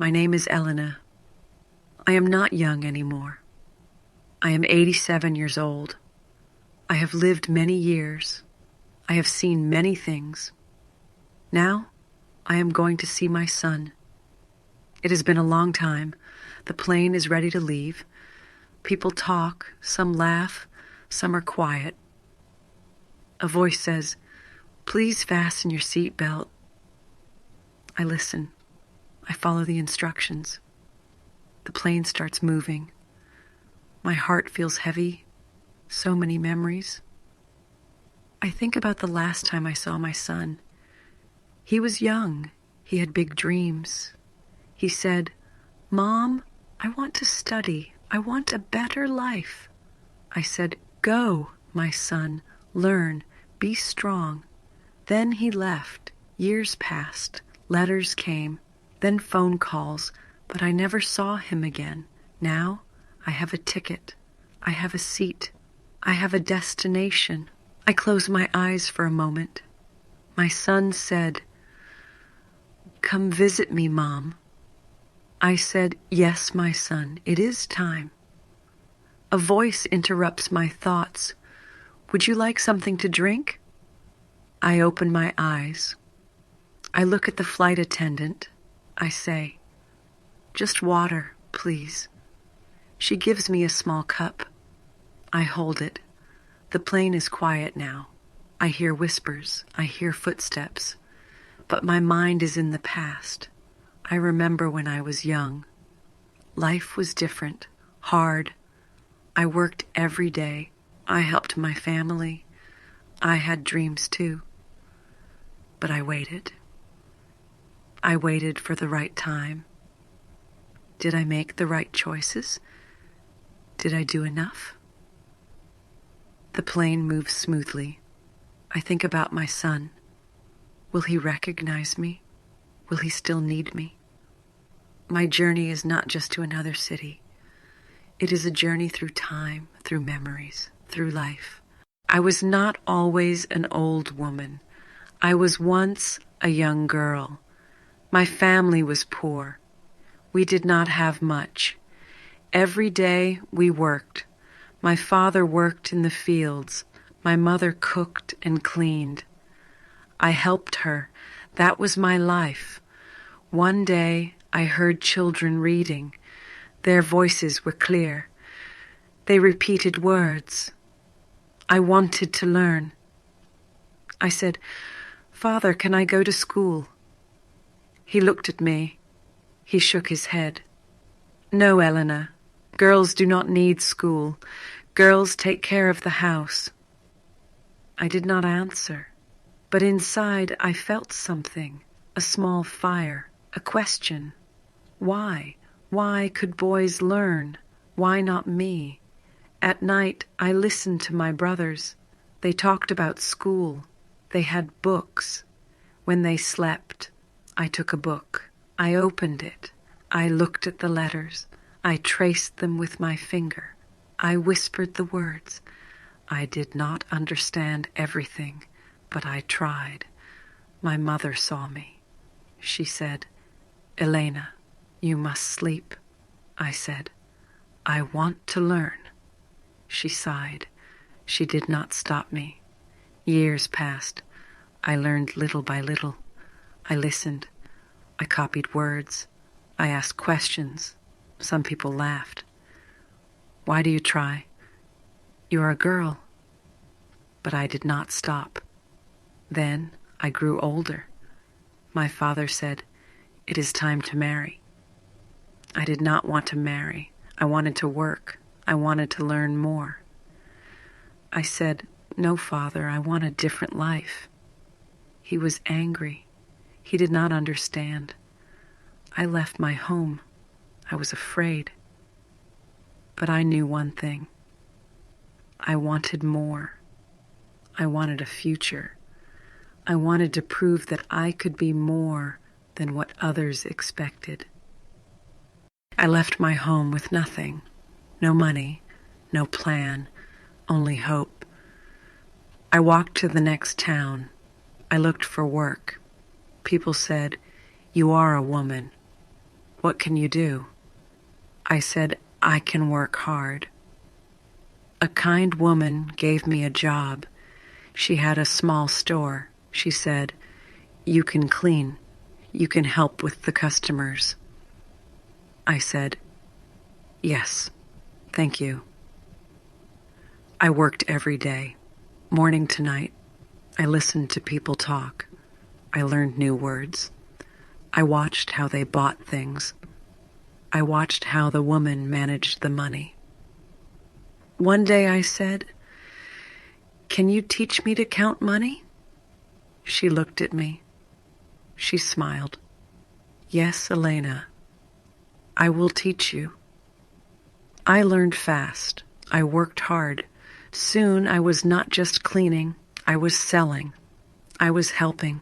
My name is Elena. I am not young anymore. I am 87 years old. I have lived many years. I have seen many things. Now, I am going to see my son. It has been a long time. The plane is ready to leave. People talk, some laugh, some are quiet. A voice says, "Please fasten your seat belt." I listen. I follow the instructions. The plane starts moving. My heart feels heavy. So many memories. I think about the last time I saw my son. He was young. He had big dreams. He said, "Mom, I want to study. I want a better life." I said, "Go, my son, learn, be strong." Then he left. Years passed. Letters came. Then phone calls. But I never saw him again. Now I have a ticket. I have a seat. I have a destination. I close my eyes for a moment. My son said, "Come visit me, Mom." I said, "Yes, my son, it is time." A voice interrupts my thoughts. "Would you like something to drink?" I open my eyes. I look at the flight attendant. I say, "Just water, please." She gives me a small cup. I hold it. The plane is quiet now. I hear whispers. I hear footsteps. But my mind is in the past. I remember when I was young. Life was different, hard. I worked every day. I helped my family. I had dreams too. But I waited. I waited for the right time. Did I make the right choices? Did I do enough? The plane moves smoothly. I think about my son. Will he recognize me? Will he still need me? My journey is not just to another city. It is a journey through time, through memories, through life. I was not always an old woman. I was once a young girl. My family was poor. We did not have much. Every day we worked. My father worked in the fields. My mother cooked and cleaned. I helped her. That was my life. One day I heard children reading. Their voices were clear. They repeated words. I wanted to learn. I said, "Father, can I go to school?" He looked at me. He shook his head. "No, Elena. Girls do not need school. Girls take care of the house." I did not answer, but inside I felt something, a small fire, a question. Why? Why could boys learn? Why not me? At night I listened to my brothers. They talked about school. They had books. When they slept, I took a book. I opened it. I looked at the letters. I traced them with my finger. I whispered the words. I did not understand everything, but I tried. My mother saw me. She said, "Elena, you must sleep." I said, "I want to learn." She sighed. She did not stop me. Years passed. I learned little by little. I listened. I copied words. I asked questions. Some people laughed. "Why do you try? You are a girl." But I did not stop. Then I grew older. My father said, "It is time to marry." I did not want to marry. I wanted to work. I wanted to learn more. I said, "No, Father, I want a different life." He was angry. He did not understand. I left my home. I was afraid. But I knew one thing. I wanted more. I wanted a future. I wanted to prove that I could be more than what others expected. I left my home with nothing. No money, no plan, only hope. I walked to the next town. I looked for work. People said, "You are a woman." "What can you do?" I said, "I can work hard." A kind woman gave me a job. She had a small store. She said, "You can clean. You can help with the customers." I said, "Yes, thank you." I worked every day, morning to night. I listened to people talk. I learned new words. I watched how they bought things. I watched how the woman managed the money. One day I said, "Can you teach me to count money?" She looked at me. She smiled. "Yes, Elena, I will teach you." I learned fast. I worked hard. Soon I was not just cleaning. I was selling. I was helping.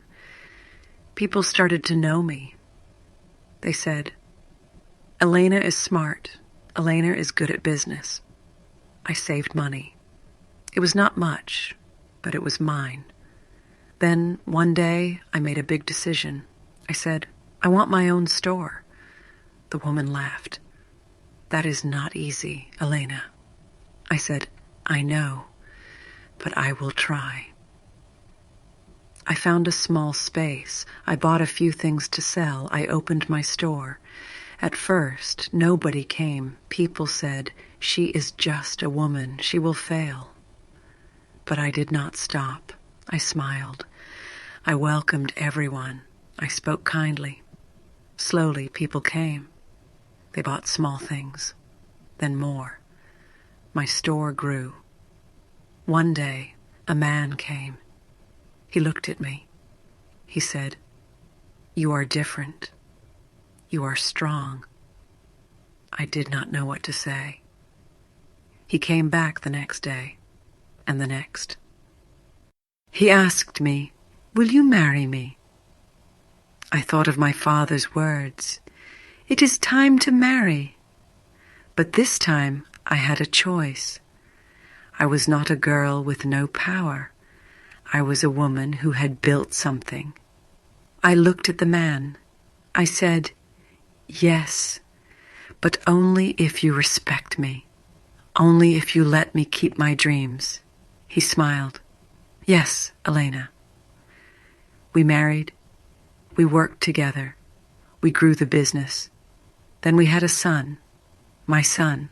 People started to know me. They said, "Elena is smart. Elena is good at business." I saved money. It was not much, but it was mine. Then one day I made a big decision. I said, "I want my own store." The woman laughed. "That is not easy, Elena." I said, "I know, but I will try." I found a small space. I bought a few things to sell. I opened my store. At first, nobody came. People said, "She is just a woman. She will fail." But I did not stop. I smiled. I welcomed everyone. I spoke kindly. Slowly, people came. They bought small things, then more. My store grew. One day, a man came. He looked at me. He said, "You are different. You are strong." I did not know what to say. He came back the next day, and the next. He asked me, "Will you marry me?" I thought of my father's words, "It is time to marry." But this time I had a choice. I was not a girl with no power. I was a woman who had built something. I looked at the man. I said, "Yes, but only if you respect me. Only if you let me keep my dreams." He smiled. "Yes, Elena." We married. We worked together. We grew the business. Then we had a son, my son.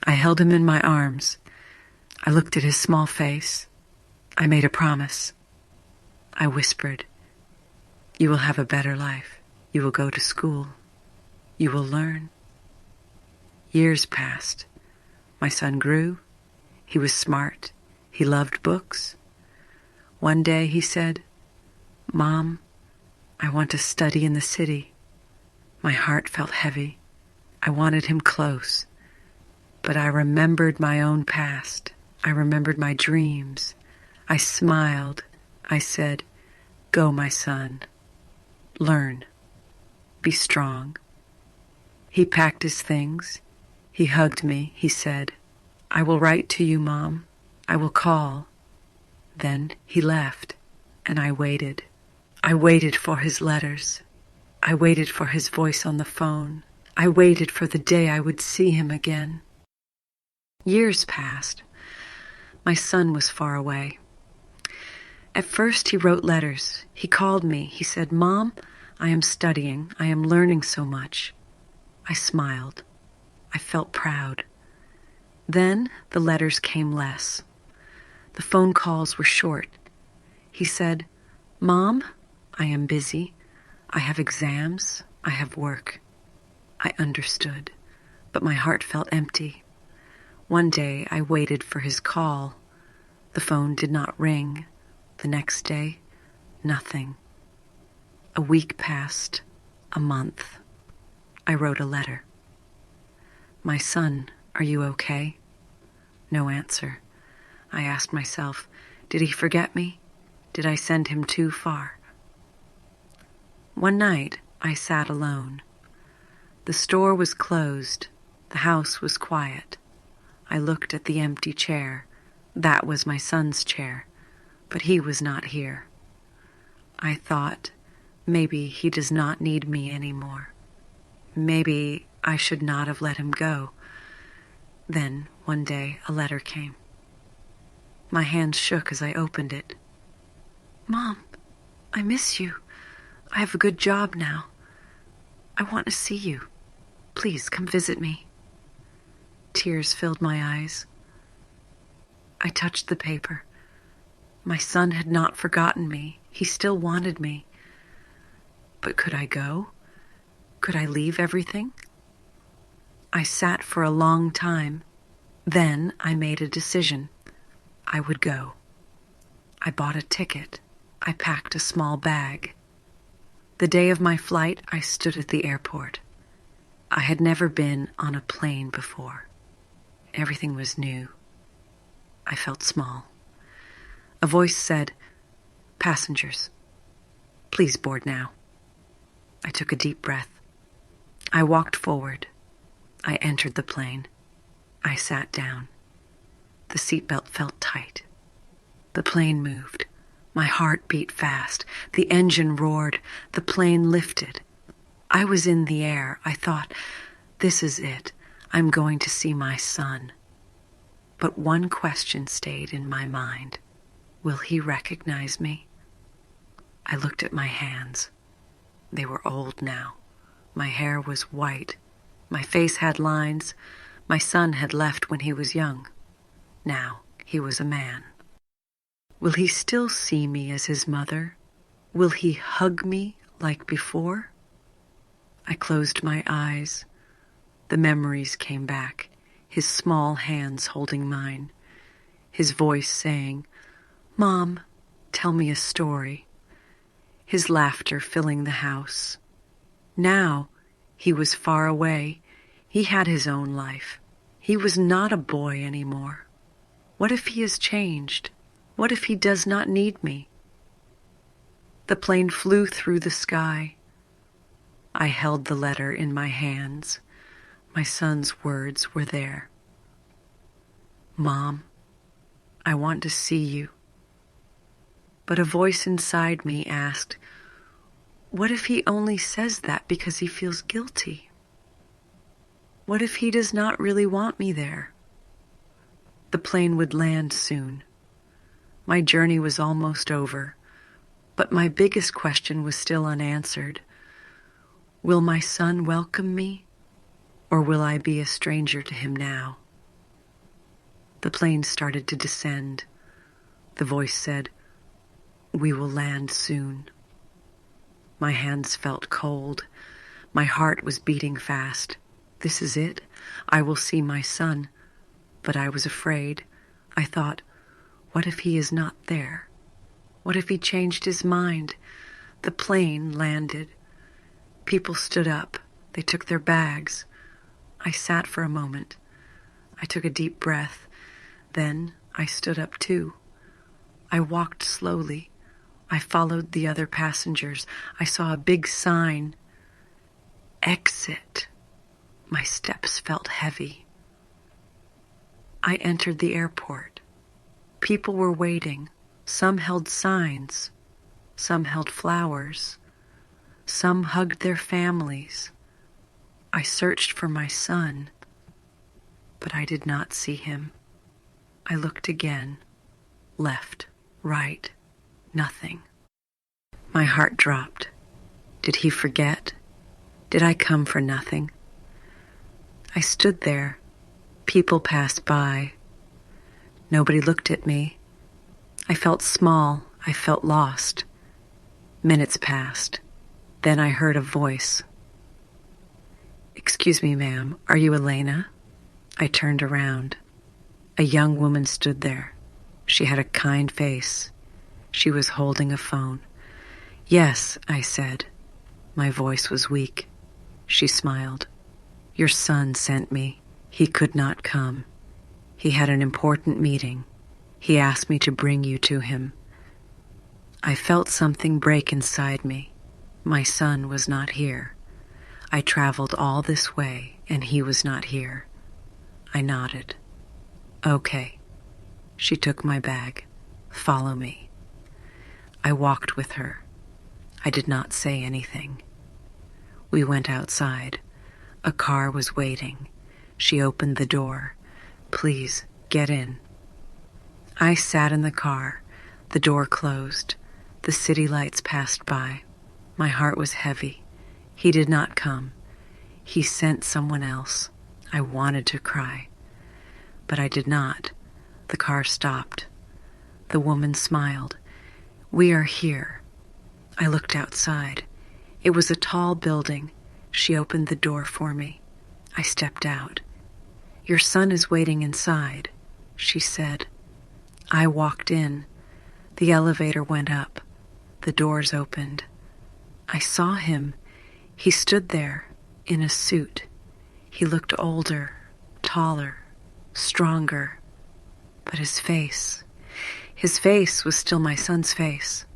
I held him in my arms. I looked at his small face. I made a promise. I whispered, "You will have a better life. You will go to school. You will learn." Years passed. My son grew. He was smart. He loved books. One day he said, "Mom, I want to study in the city." My heart felt heavy. I wanted him close. But I remembered my own past. I remembered my dreams. I smiled. I said, "Go, my son. Learn. Be strong." He packed his things. He hugged me. He said, "I will write to you, Mom. I will call." Then he left, and I waited. I waited for his letters. I waited for his voice on the phone. I waited for the day I would see him again. Years passed. My son was far away. At first he wrote letters. He called me. He said, "Mom, I am studying. I am learning so much." I smiled. I felt proud. Then the letters came less. The phone calls were short. He said, "Mom, I am busy. I have exams. I have work." I understood, but my heart felt empty. One day I waited for his call. The phone did not ring. The next day, nothing. A week passed, a month. I wrote a letter. "My son, are you okay?" No answer. I asked myself, did he forget me? Did I send him too far? One night, I sat alone. The store was closed. The house was quiet. I looked at the empty chair. That was my son's chair, but he was not here. I thought, maybe he does not need me anymore. Maybe I should not have let him go. Then, one day, a letter came. My hands shook as I opened it. Mom, I miss you. I have a good job now. I want to see you. Please come visit me. Tears filled my eyes. I touched the paper. My son had not forgotten me. He still wanted me. But could I go? Could I leave everything? I sat for a long time. Then I made a decision. I would go. I bought a ticket. I packed a small bag. The day of my flight, I stood at the airport. I had never been on a plane before. Everything was new. I felt small. A voice said, "Passengers, please board now." I took a deep breath. I walked forward. I entered the plane. I sat down. The seatbelt felt tight. The plane moved. My heart beat fast. The engine roared. The plane lifted. I was in the air. I thought, this is it. I'm going to see my son. But one question stayed in my mind. Will he recognize me? I looked at my hands. They were old now. My hair was white. My face had lines. My son had left when he was young. Now he was a man. Will he still see me as his mother? Will he hug me like before? I closed my eyes. The memories came back, his small hands holding mine, his voice saying, "Mom, tell me a story," his laughter filling the house. Now he was far away. He had his own life. He was not a boy anymore. What if he has changed? What if he does not need me? The plane flew through the sky. I held the letter in my hands. My son's words were there. "Mom, I want to see you." But a voice inside me asked, what if he only says that because he feels guilty? What if he does not really want me there? The plane would land soon. My journey was almost over, but my biggest question was still unanswered. Will my son welcome me, or will I be a stranger to him now? The plane started to descend. The voice said, "We will land soon." My hands felt cold. My heart was beating fast. This is it. I will see my son. But I was afraid. I thought, what if he is not there? What if he changed his mind? The plane landed. People stood up. They took their bags. I sat for a moment. I took a deep breath. Then I stood up too. I walked slowly. I followed the other passengers. I saw a big sign. Exit. My steps felt heavy. I entered the airport. People were waiting. Some held signs. Some held flowers. Some hugged their families. I searched for my son, but I did not see him. I looked again. Left, right, nothing. My heart dropped. Did he forget? Did I come for nothing? I stood there. People passed by. Nobody looked at me. I felt small. I felt lost. Minutes passed. Then I heard a voice. "Excuse me, ma'am, are you Elena?" I turned around. A young woman stood there. She had a kind face. She was holding a phone. "Yes," I said. My voice was weak. She smiled. "Your son sent me. He could not come. He had an important meeting. He asked me to bring you to him." I felt something break inside me. My son was not here. I traveled all this way, and he was not here. I nodded. "Okay." She took my bag. "Follow me." I walked with her. I did not say anything. We went outside. A car was waiting. She opened the door. "Please, get in." I sat in the car. The door closed. The city lights passed by. My heart was heavy. He did not come. He sent someone else. I wanted to cry, but I did not. The car stopped. The woman smiled. "We are here." I looked outside. It was a tall building. She opened the door for me. I stepped out. "Your son is waiting inside," she said. I walked in. The elevator went up. The doors opened. I saw him. He stood there in a suit. He looked older, taller, stronger. But his face was still my son's face.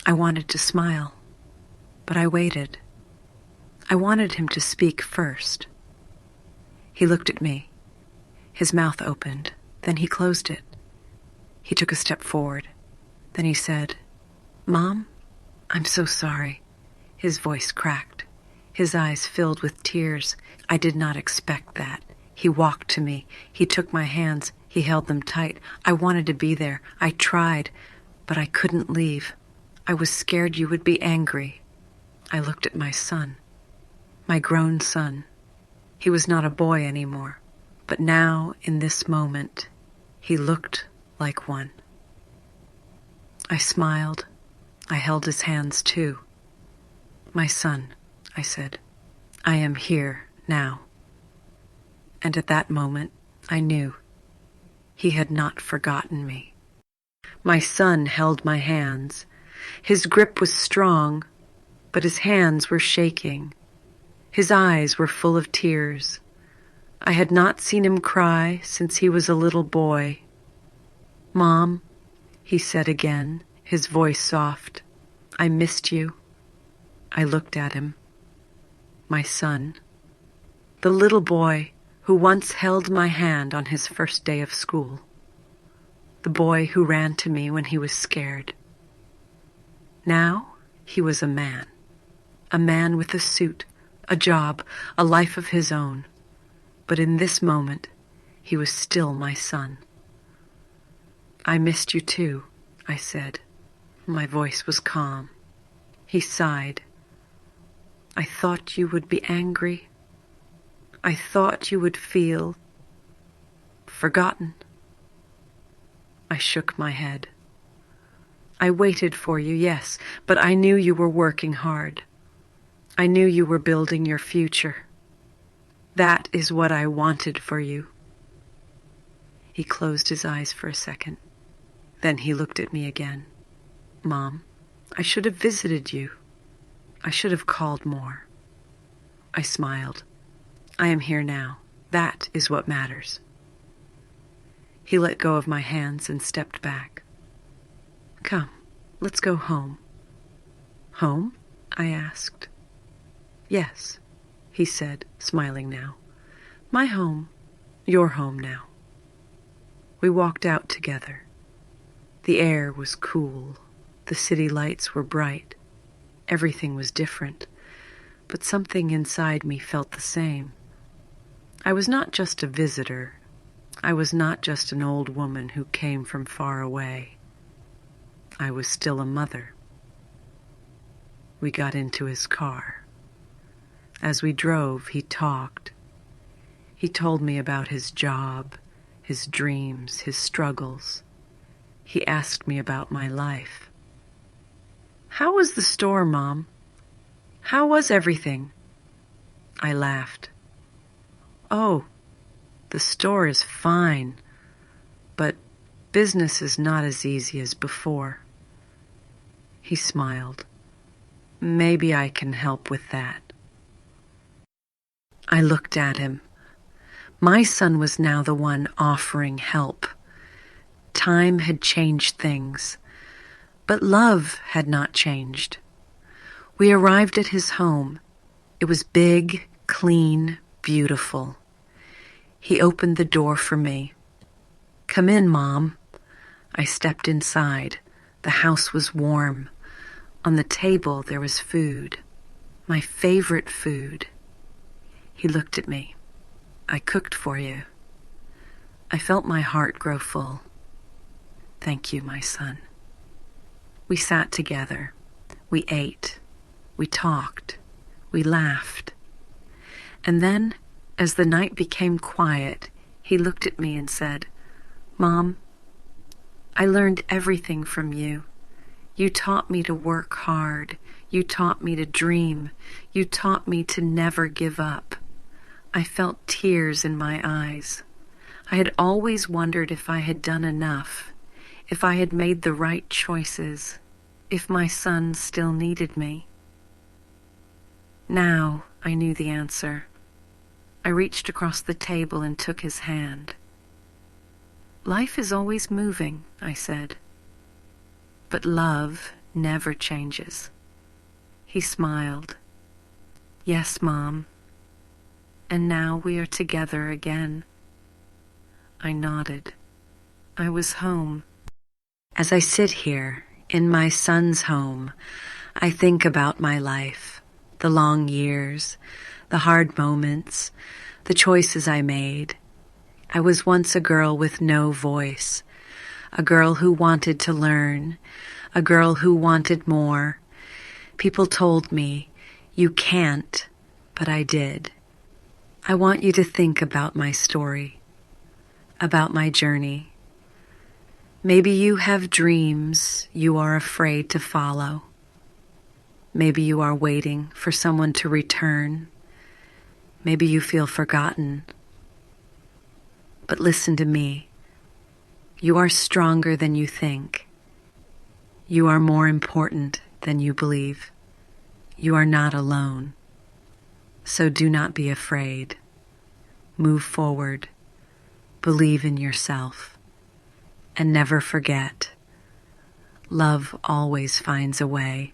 I wanted to smile, but I waited. I wanted him to speak first. He looked at me. His mouth opened, then he closed it. He took a step forward. Then he said, "Mom, I'm so sorry." His voice cracked. His eyes filled with tears. I did not expect that. He walked to me. He took my hands. He held them tight. I wanted to be there. I tried, but I couldn't leave. I was scared you would be angry. I looked at my son, my grown son. He was not a boy anymore, but now, in this moment, he looked like one. I smiled. I held his hands too. "My son," I said, "I am here now." And at that moment, I knew he had not forgotten me. My son held my hands. His grip was strong, but his hands were shaking. His eyes were full of tears. I had not seen him cry since he was a little boy. "Mom," he said again, his voice soft, "I missed you." I looked at him. My son, the little boy who once held my hand on his first day of school, the boy who ran to me when he was scared. Now he was a man with a suit, a job, a life of his own. But in this moment, he was still my son. "I missed you too," I said. My voice was calm. He sighed. "I thought you would be angry. I thought you would feel forgotten." I shook my head. "I waited for you, yes, but I knew you were working hard. I knew you were building your future. That is what I wanted for you." He closed his eyes for a second. Then he looked at me again. "Mom, I should have visited you. I should have called more." I smiled. "I am here now. That is what matters." He let go of my hands and stepped back. "Come, let's go home." "Home?" I asked. "Yes," he said, smiling now. "My home, your home now." We walked out together. The air was cool. The city lights were bright. Everything was different, but something inside me felt the same. I was not just a visitor. I was not just an old woman who came from far away. I was still a mother. We got into his car. As we drove, he talked. He told me about his job, his dreams, his struggles. He asked me about my life. "How was the store, Mom? How was everything?" I laughed. "Oh, the store is fine, but business is not as easy as before." He smiled. "Maybe I can help with that." I looked at him. My son was now the one offering help. Time had changed things, but love had not changed. We arrived at his home. It was big, clean, beautiful. He opened the door for me. "Come in, Mom." I stepped inside. The house was warm. On the table there was food, my favorite food. He looked at me. I cooked for you. I felt my heart grow full. Thank you, my son. We sat together. We ate. We talked. We laughed. And then, as the night became quiet, he looked at me and said, Mom, I learned everything from you. You taught me to work hard. You taught me to dream. You taught me to never give up. I felt tears in my eyes. I had always wondered if I had done enough, if I had made the right choices, if my son still needed me. Now I knew the answer. I reached across the table and took his hand. Life is always moving, I said. But love never changes. He smiled. Yes, Mom. And now we are together again. I nodded. I was home. As I sit here, in my son's home, I think about my life, the long years, the hard moments, the choices I made. I was once a girl with no voice, a girl who wanted to learn, a girl who wanted more. People told me, you can't, but I did. I want you to think about my story, about my journey. Maybe you have dreams you are afraid to follow. Maybe you are waiting for someone to return. Maybe you feel forgotten. But listen to me. You are stronger than you think. You are more important than you believe. You are not alone. So do not be afraid. Move forward. Believe in yourself. And never forget, love always finds a way.